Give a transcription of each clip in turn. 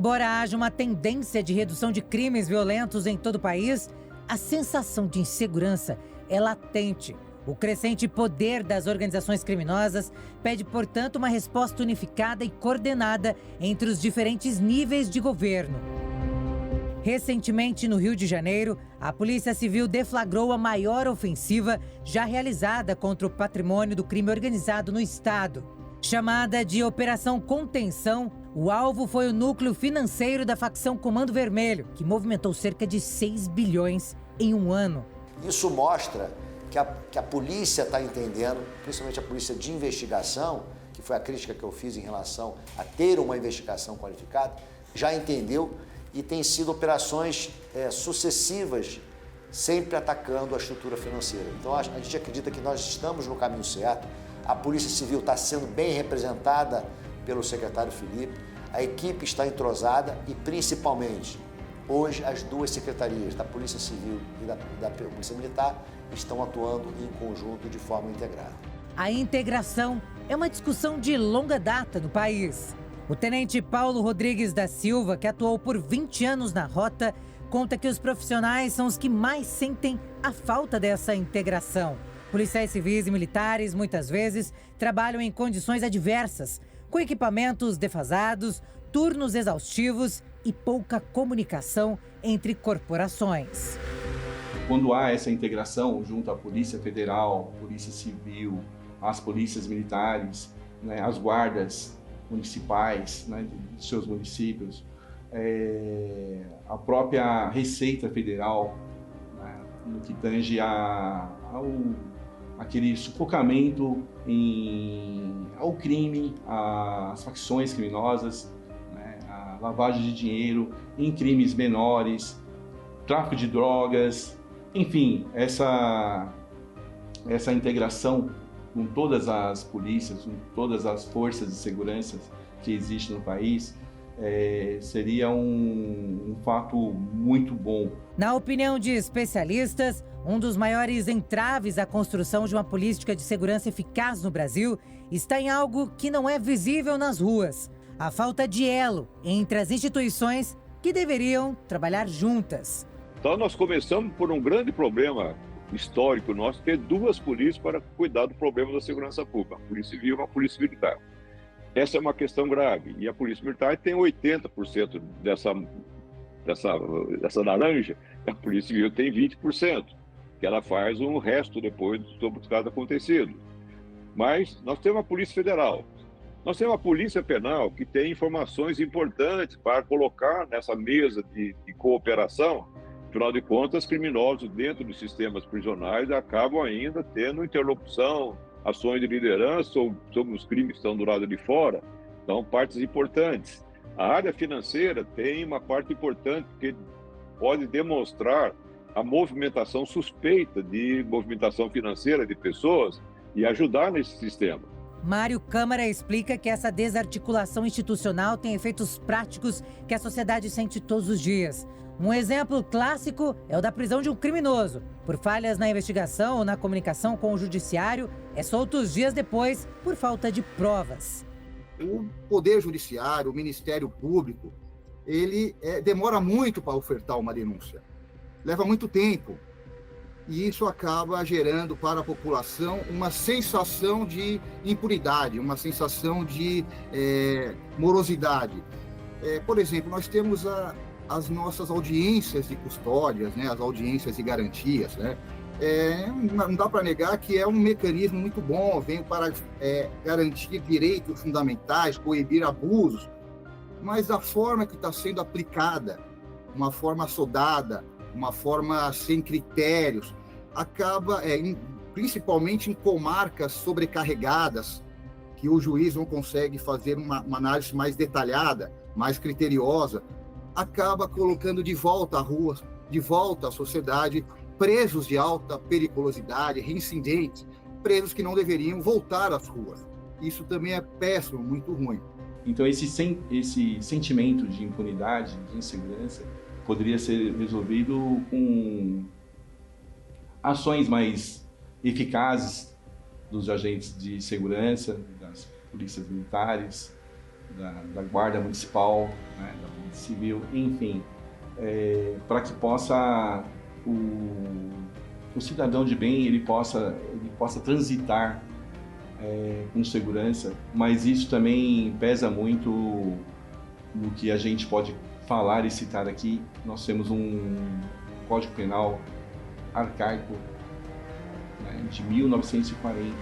Embora haja uma tendência de redução de crimes violentos em todo o país, a sensação de insegurança é latente. O crescente poder das organizações criminosas pede, portanto, uma resposta unificada e coordenada entre os diferentes níveis de governo. Recentemente, no Rio de Janeiro, a Polícia Civil deflagrou a maior ofensiva já realizada contra o patrimônio do crime organizado no estado. Chamada de Operação Contenção, o alvo foi o núcleo financeiro da facção Comando Vermelho, que movimentou cerca de 6 bilhões em um ano. Isso mostra que a polícia está entendendo, principalmente a polícia de investigação, que foi a crítica que eu fiz em relação a ter uma investigação qualificada, já entendeu e tem sido operações sucessivas, sempre atacando a estrutura financeira. Então a gente acredita que nós estamos no caminho certo, a Polícia Civil está sendo bem representada pelo secretário Felipe, a equipe está entrosada e principalmente hoje as duas secretarias, da Polícia Civil e da Polícia Militar, estão atuando em conjunto de forma integrada. A integração é uma discussão de longa data no país. O tenente Paulo Rodrigues da Silva, que atuou por 20 anos na rota, conta que os profissionais são os que mais sentem a falta dessa integração. Policiais civis e militares, muitas vezes, trabalham em condições adversas, com equipamentos defasados, turnos exaustivos e pouca comunicação entre corporações. Quando há essa integração junto à Polícia Federal, Polícia Civil, as polícias militares, né, as guardas municipais, né, de seus municípios, a própria Receita Federal, né, no que tange aquele sufocamento ao crime, às facções criminosas, né, a lavagem de dinheiro em crimes menores, tráfico de drogas, enfim, essa integração com todas as polícias, com todas as forças de segurança que existem no país, seria um fato muito bom. Na opinião de especialistas, um dos maiores entraves à construção de uma política de segurança eficaz no Brasil está em algo que não é visível nas ruas: a falta de elo entre as instituições que deveriam trabalhar juntas. Então nós começamos por um grande problema histórico nosso, ter duas polícias para cuidar do problema da segurança pública, a Polícia Civil e a Polícia Militar. Essa é uma questão grave, e a Polícia Militar tem 80% dessa laranja, a Polícia Civil tem 20%, que ela faz o resto depois sobre os casos acontecidos. Mas nós temos a Polícia Federal, nós temos a Polícia Penal, que tem informações importantes para colocar nessa mesa de cooperação. Afinal de contas, criminosos dentro dos sistemas prisionais acabam ainda tendo interlocução, ações de liderança sobre os crimes que estão do lado de fora. Então, partes importantes. A área financeira tem uma parte importante, porque pode demonstrar a movimentação suspeita de movimentação financeira de pessoas e ajudar nesse sistema. Mário Câmara explica que essa desarticulação institucional tem efeitos práticos que a sociedade sente todos os dias. Um exemplo clássico é o da prisão de um criminoso. Por falhas na investigação ou na comunicação com o judiciário, é solto dias depois por falta de provas. O Poder Judiciário, o Ministério Público, ele demora muito para ofertar uma denúncia. Leva muito tempo. E isso acaba gerando para a população uma sensação de impunidade, uma sensação de morosidade. Por exemplo, nós temos as nossas audiências de custódias, né, as audiências de garantias, né? Não dá para negar que é um mecanismo muito bom, vem para garantir direitos fundamentais, coibir abusos, mas a forma que está sendo aplicada, uma forma assodada, uma forma sem critérios, acaba, principalmente em comarcas sobrecarregadas, que o juiz não consegue fazer uma análise mais detalhada, mais criteriosa, acaba colocando de volta à rua, de volta à sociedade, presos de alta periculosidade, reincidentes, presos que não deveriam voltar às ruas. Isso também é péssimo, muito ruim. Então esse sentimento de impunidade, de insegurança, poderia ser resolvido com ações mais eficazes dos agentes de segurança, das polícias militares, da Guarda Municipal, né, da Polícia Civil, enfim, para que possa o cidadão de bem ele possa transitar com segurança, mas isso também pesa muito no que a gente pode falar e citar aqui. Nós temos um Código Penal arcaico, né, de 1940.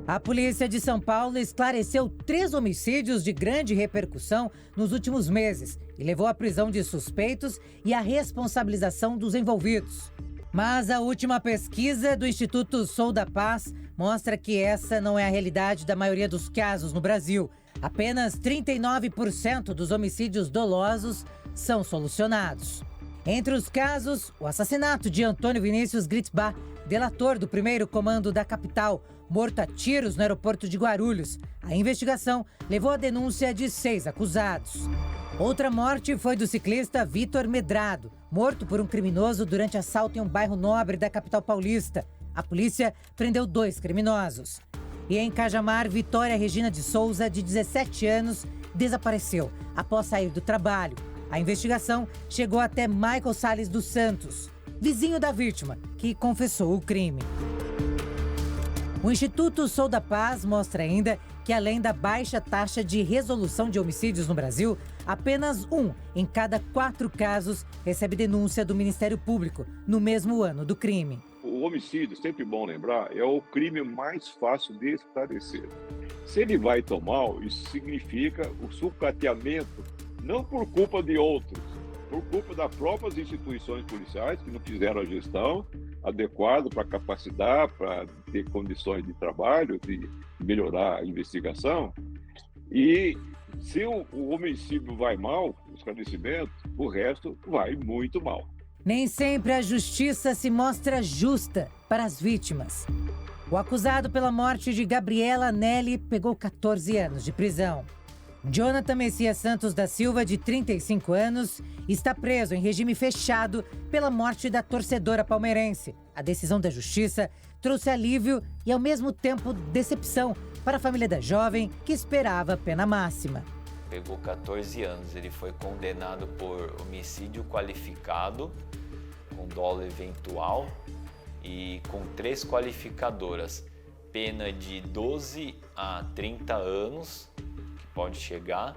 A polícia de São Paulo esclareceu 3 homicídios de grande repercussão nos últimos meses e levou à prisão de suspeitos e à responsabilização dos envolvidos. Mas a última pesquisa do Instituto Sou da Paz mostra que essa não é a realidade da maioria dos casos no Brasil. Apenas 39% dos homicídios dolosos são solucionados. Entre os casos, o assassinato de Antônio Vinícius Gritzbach, delator do 1º Comando da capital, morto a tiros no aeroporto de Guarulhos. A investigação levou à denúncia de 6 acusados. Outra morte foi do ciclista Vitor Medrado, morto por um criminoso durante assalto em um bairro nobre da capital paulista. A polícia prendeu 2 criminosos. E em Cajamar, Vitória Regina de Souza, de 17 anos, desapareceu após sair do trabalho. A investigação chegou até Michael Salles dos Santos, vizinho da vítima, que confessou o crime. O Instituto Sou da Paz mostra ainda que, além da baixa taxa de resolução de homicídios no Brasil, apenas 1 em cada 4 casos recebe denúncia do Ministério Público no mesmo ano do crime. O homicídio, sempre bom lembrar, é o crime mais fácil de esclarecer. Se ele vai tão mal, isso significa o sucateamento, não por culpa de outros, por culpa das próprias instituições policiais que não fizeram a gestão adequada para capacitar, para ter condições de trabalho, de melhorar a investigação. E se o homicídio vai mal, o esclarecimento, o resto vai muito mal. Nem sempre a justiça se mostra justa para as vítimas. O acusado pela morte de Gabriela Nelly pegou 14 anos de prisão. Jonathan Messias Santos da Silva, de 35 anos, está preso em regime fechado pela morte da torcedora palmeirense. A decisão da justiça trouxe alívio e, ao mesmo tempo, decepção para a família da jovem, que esperava pena máxima. Pegou 14 anos, ele foi condenado por homicídio qualificado, com dolo eventual e com 3 qualificadoras. Pena de 12 a 30 anos, que pode chegar.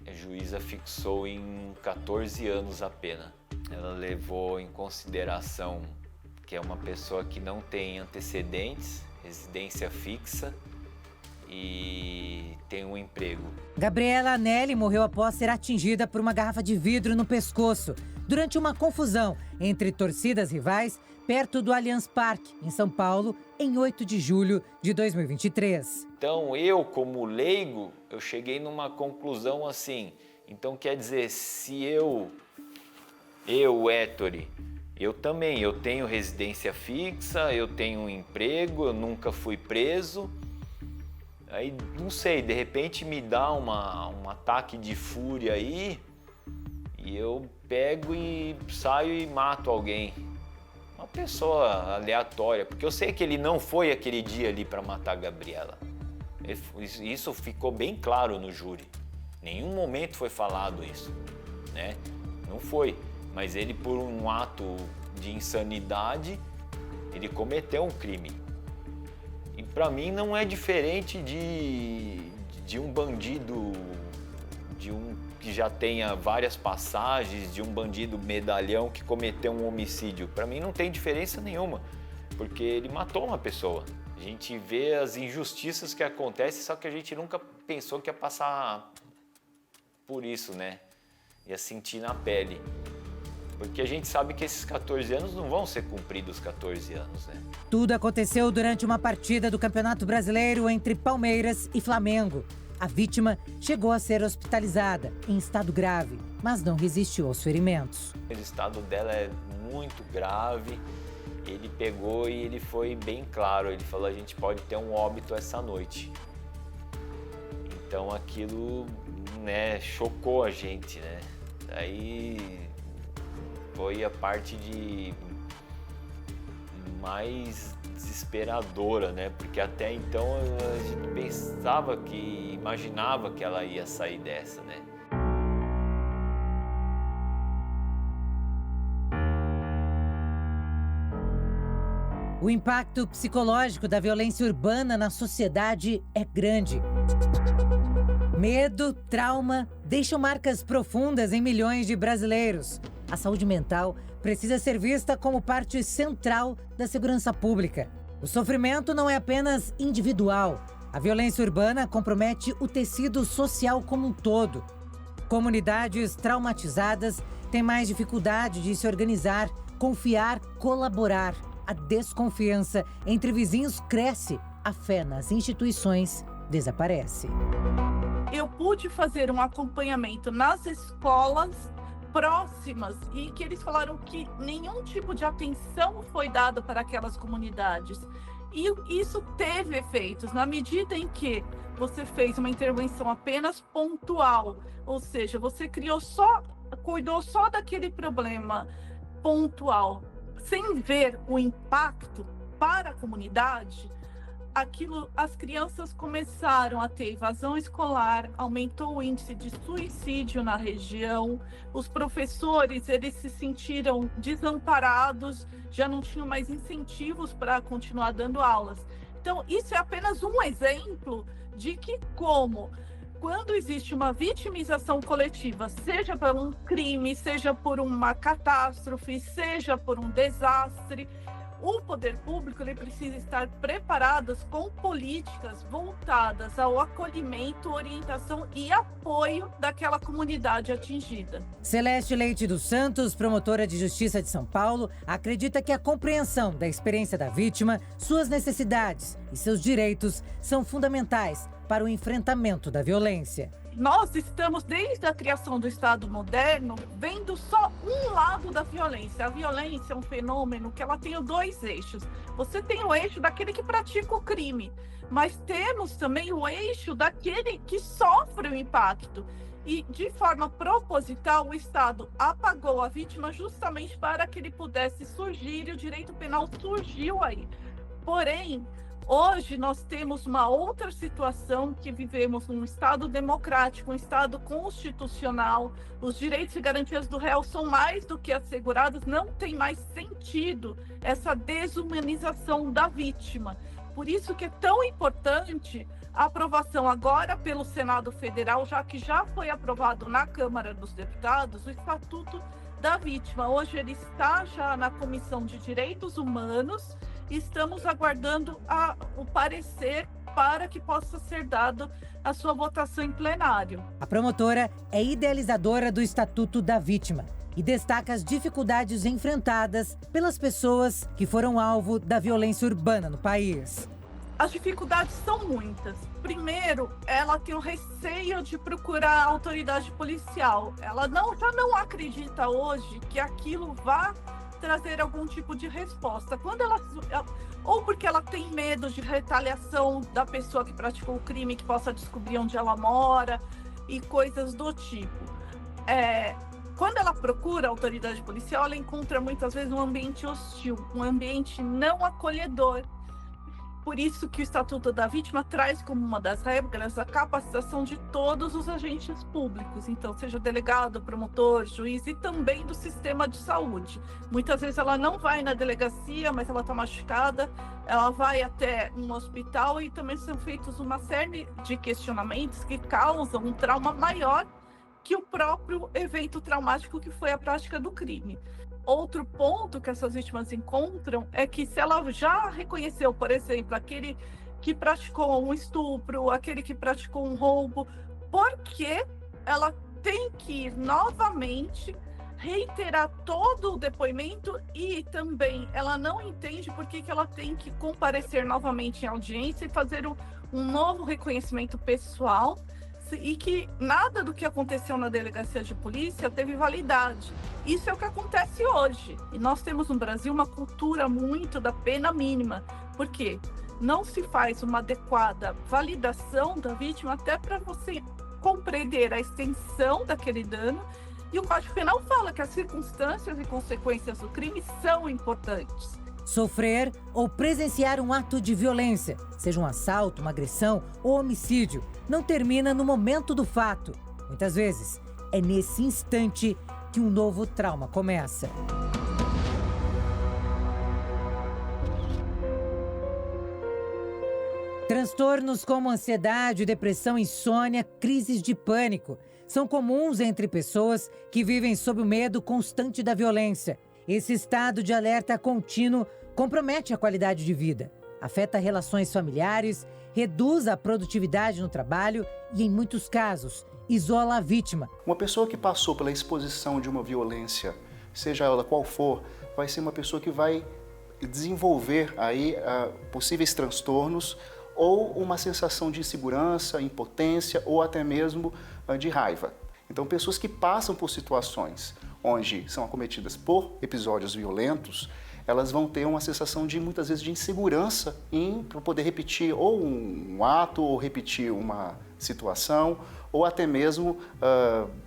A juíza fixou em 14 anos a pena. Ela levou em consideração que é uma pessoa que não tem antecedentes, residência fixa e tem um emprego. Gabriela Nelly morreu após ser atingida por uma garrafa de vidro no pescoço, durante uma confusão entre torcidas rivais perto do Allianz Parque, em São Paulo, em 8 de julho de 2023. Então, eu, como leigo, eu cheguei numa conclusão assim. Então, quer dizer, se eu, Ettore, eu também, eu tenho residência fixa, eu tenho um emprego, eu nunca fui preso. Aí, não sei, de repente me dá um ataque de fúria aí e eu pego e saio e mato alguém. Uma pessoa aleatória, porque eu sei que ele não foi aquele dia ali para matar a Gabriela. Isso ficou bem claro no júri. Nenhum momento foi falado isso, né? Não foi. Mas ele, por um ato de insanidade, ele cometeu um crime. E para mim não é diferente de um bandido, de um que já tenha várias passagens, de um bandido medalhão que cometeu um homicídio. Para mim não tem diferença nenhuma, porque ele matou uma pessoa. A gente vê as injustiças que acontecem, só que a gente nunca pensou que ia passar por isso, né? Ia sentir na pele. Porque a gente sabe que esses 14 anos não vão ser cumpridos 14 anos, né? Tudo aconteceu durante uma partida do Campeonato Brasileiro entre Palmeiras e Flamengo. A vítima chegou a ser hospitalizada em estado grave, mas não resistiu aos ferimentos. O estado dela é muito grave. Ele pegou e ele foi bem claro. Ele falou: a gente pode ter um óbito essa noite. Então aquilo, né, chocou a gente, né? Aí foi a parte de mais desesperadora, né? Porque até então a gente imaginava que ela ia sair dessa, né? O impacto psicológico da violência urbana na sociedade é grande. Medo, trauma, deixam marcas profundas em milhões de brasileiros. A saúde mental precisa ser vista como parte central da segurança pública. O sofrimento não é apenas individual. A violência urbana compromete o tecido social como um todo. Comunidades traumatizadas têm mais dificuldade de se organizar, confiar, colaborar. A desconfiança entre vizinhos cresce, a fé nas instituições desaparece. Eu pude fazer um acompanhamento nas escolas próximas e que eles falaram que nenhum tipo de atenção foi dado para aquelas comunidades. E isso teve efeitos na medida em que você fez uma intervenção apenas pontual, ou seja, você cuidou só daquele problema pontual, sem ver o impacto para a comunidade. As crianças começaram a ter evasão escolar, aumentou o índice de suicídio na região, os professores eles se sentiram desamparados, já não tinham mais incentivos para continuar dando aulas. Então, isso é apenas um exemplo de que quando existe uma vitimização coletiva, seja por um crime, seja por uma catástrofe, seja por um desastre, o poder público ele precisa estar preparado com políticas voltadas ao acolhimento, orientação e apoio daquela comunidade atingida. Celeste Leite dos Santos, promotora de Justiça de São Paulo, acredita que a compreensão da experiência da vítima, suas necessidades e seus direitos são fundamentais para o enfrentamento da violência. Nós estamos, desde a criação do Estado moderno, vendo só um lado da violência. A violência é um fenômeno que ela tem dois eixos. Você tem o eixo daquele que pratica o crime, mas temos também o eixo daquele que sofre o impacto. E, de forma proposital, o Estado apagou a vítima justamente para que ele pudesse surgir, e o direito penal surgiu aí. Porém, hoje nós temos uma outra situação, que vivemos num Estado democrático, um Estado constitucional, os direitos e garantias do réu são mais do que assegurados, não tem mais sentido essa desumanização da vítima. Por isso que é tão importante a aprovação agora pelo Senado Federal, já que já foi aprovado na Câmara dos Deputados, o Estatuto da Vítima. Hoje ele está já na Comissão de Direitos Humanos. Estamos aguardando o parecer para que possa ser dado a sua votação em plenário. A promotora é idealizadora do Estatuto da Vítima e destaca as dificuldades enfrentadas pelas pessoas que foram alvo da violência urbana no país. As dificuldades são muitas. Primeiro, ela tem o receio de procurar a autoridade policial. Ela já não acredita hoje que aquilo vá trazer algum tipo de resposta. Ou porque ela tem medo de retaliação da pessoa que praticou o crime, que possa descobrir onde ela mora e coisas do tipo. Quando ela procura a autoridade policial, ela encontra muitas vezes um ambiente hostil, um ambiente não acolhedor. Por isso que o Estatuto da Vítima traz como uma das regras a capacitação de todos os agentes públicos, então seja delegado, promotor, juiz e também do sistema de saúde. Muitas vezes ela não vai na delegacia, mas ela está machucada, ela vai até um hospital e também são feitos uma série de questionamentos que causam um trauma maior que o próprio evento traumático que foi a prática do crime. Outro ponto que essas vítimas encontram é que se ela já reconheceu, por exemplo, aquele que praticou um estupro, aquele que praticou um roubo, por que ela tem que ir novamente reiterar todo o depoimento e também ela não entende por que ela tem que comparecer novamente em audiência e fazer um novo reconhecimento pessoal e que nada do que aconteceu na delegacia de polícia teve validade. Isso é o que acontece hoje. E nós temos no Brasil uma cultura muito da pena mínima. Por quê? Não se faz uma adequada validação da vítima até para você compreender a extensão daquele dano. E o Código Penal fala que as circunstâncias e consequências do crime são importantes. Sofrer ou presenciar um ato de violência, seja um assalto, uma agressão ou homicídio, não termina no momento do fato. Muitas vezes, é nesse instante que um novo trauma começa. Transtornos como ansiedade, depressão, insônia, crises de pânico são comuns entre pessoas que vivem sob o medo constante da violência. Esse estado de alerta contínuo compromete a qualidade de vida, afeta relações familiares, reduz a produtividade no trabalho e, em muitos casos, isola a vítima. Uma pessoa que passou pela exposição de uma violência, seja ela qual for, vai ser uma pessoa que vai desenvolver aí possíveis transtornos ou uma sensação de insegurança, impotência ou até mesmo de raiva. Então, pessoas que passam por situações onde são acometidas por episódios violentos, elas vão ter uma sensação de, muitas vezes, de insegurança para poder repetir ou um ato, ou repetir uma situação, ou até mesmo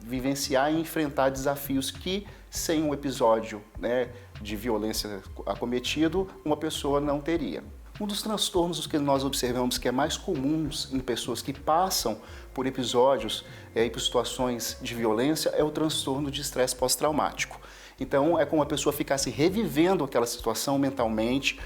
vivenciar e enfrentar desafios que, sem um episódio, né, de violência acometido, uma pessoa não teria. Um dos transtornos que nós observamos que é mais comuns em pessoas que passam por episódios e por situações de violência é o transtorno de estresse pós-traumático. Então, é como a pessoa ficasse revivendo aquela situação mentalmente,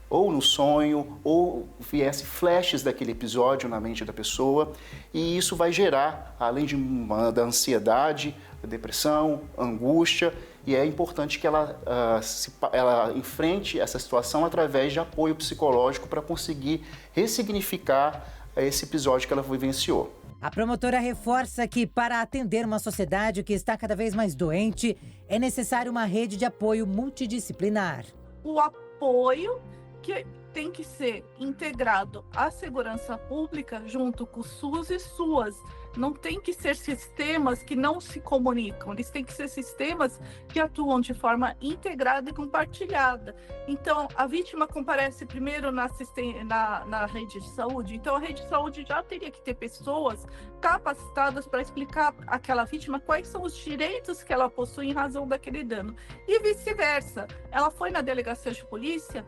ou no sonho, ou viesse flashes daquele episódio na mente da pessoa, e isso vai gerar, além da ansiedade, depressão, angústia, e é importante que ela enfrente essa situação através de apoio psicológico para conseguir ressignificar esse episódio que ela vivenciou. A promotora reforça que, para atender uma sociedade que está cada vez mais doente, é necessário uma rede de apoio multidisciplinar. O apoio que tem que ser integrado à segurança pública junto com o SUS e SUAS. Não tem que ser sistemas que não se comunicam, eles têm que ser sistemas que atuam de forma integrada e compartilhada. Então, a vítima comparece primeiro na rede de saúde, então a rede de saúde já teria que ter pessoas capacitadas para explicar àquela vítima quais são os direitos que ela possui em razão daquele dano. E vice-versa, ela foi na delegacia de polícia,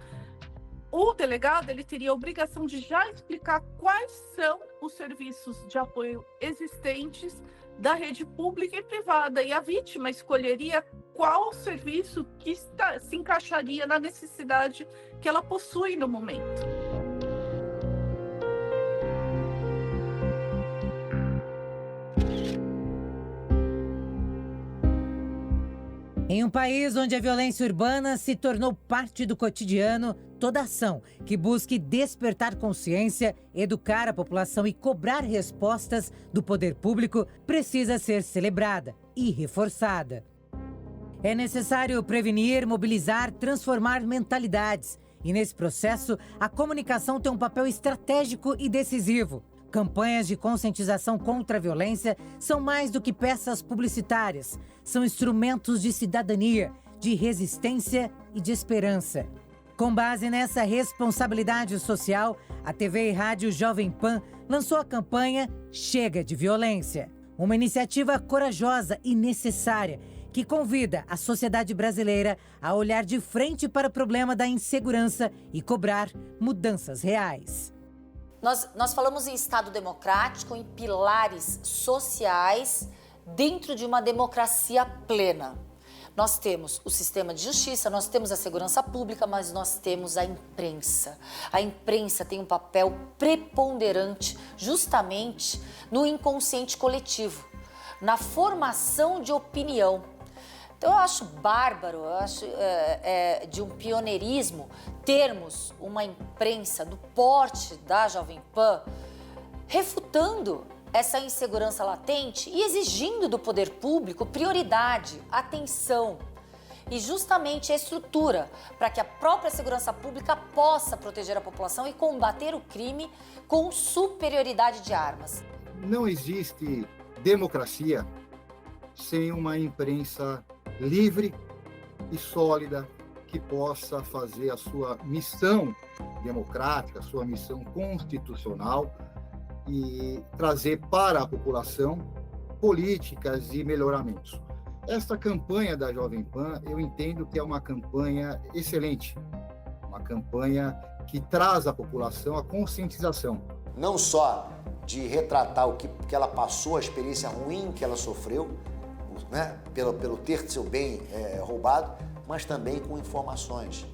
o delegado ele teria a obrigação de já explicar quais são os serviços de apoio existentes da rede pública e privada, e a vítima escolheria qual serviço que se encaixaria na necessidade que ela possui no momento. Em um país onde a violência urbana se tornou parte do cotidiano, toda ação que busque despertar consciência, educar a população e cobrar respostas do poder público precisa ser celebrada e reforçada. É necessário prevenir, mobilizar, transformar mentalidades. E nesse processo, a comunicação tem um papel estratégico e decisivo. Campanhas de conscientização contra a violência são mais do que peças publicitárias. São instrumentos de cidadania, de resistência e de esperança. Com base nessa responsabilidade social, a TV e Rádio Jovem Pan lançou a campanha Chega de Violência. Uma iniciativa corajosa e necessária que convida a sociedade brasileira a olhar de frente para o problema da insegurança e cobrar mudanças reais. Nós falamos em Estado democrático, em pilares sociais dentro de uma democracia plena. Nós temos o sistema de justiça, nós temos a segurança pública, mas nós temos a imprensa. A imprensa tem um papel preponderante justamente no inconsciente coletivo, na formação de opinião. Então eu acho bárbaro, eu acho de um pioneirismo termos uma imprensa do porte da Jovem Pan refutando essa insegurança latente e exigindo do poder público prioridade, atenção e justamente a estrutura para que a própria segurança pública possa proteger a população e combater o crime com superioridade de armas. Não existe democracia sem uma imprensa livre e sólida que possa fazer a sua missão democrática, a sua missão constitucional e trazer para a população políticas e melhoramentos. Esta campanha da Jovem Pan, eu entendo que é uma campanha excelente. campanha que traz à população a conscientização. Não só de retratar o que ela passou, a experiência ruim que ela sofreu, né, pelo ter seu bem roubado, mas também com informações.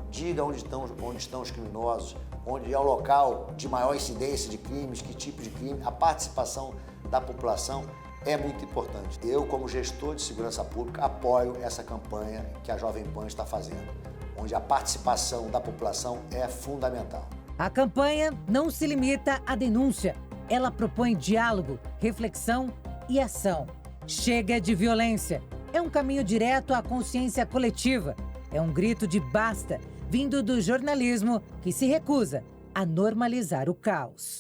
Diga onde estão os criminosos, onde é o local de maior incidência de crimes, que tipo de crime. A participação da população é muito importante. Eu, como gestor de segurança pública, apoio essa campanha que a Jovem Pan está fazendo, onde a participação da população é fundamental. A campanha não se limita à denúncia. Ela propõe diálogo, reflexão e ação. Chega de violência. É um caminho direto à consciência coletiva. É um grito de basta, vindo do jornalismo que se recusa a normalizar o caos.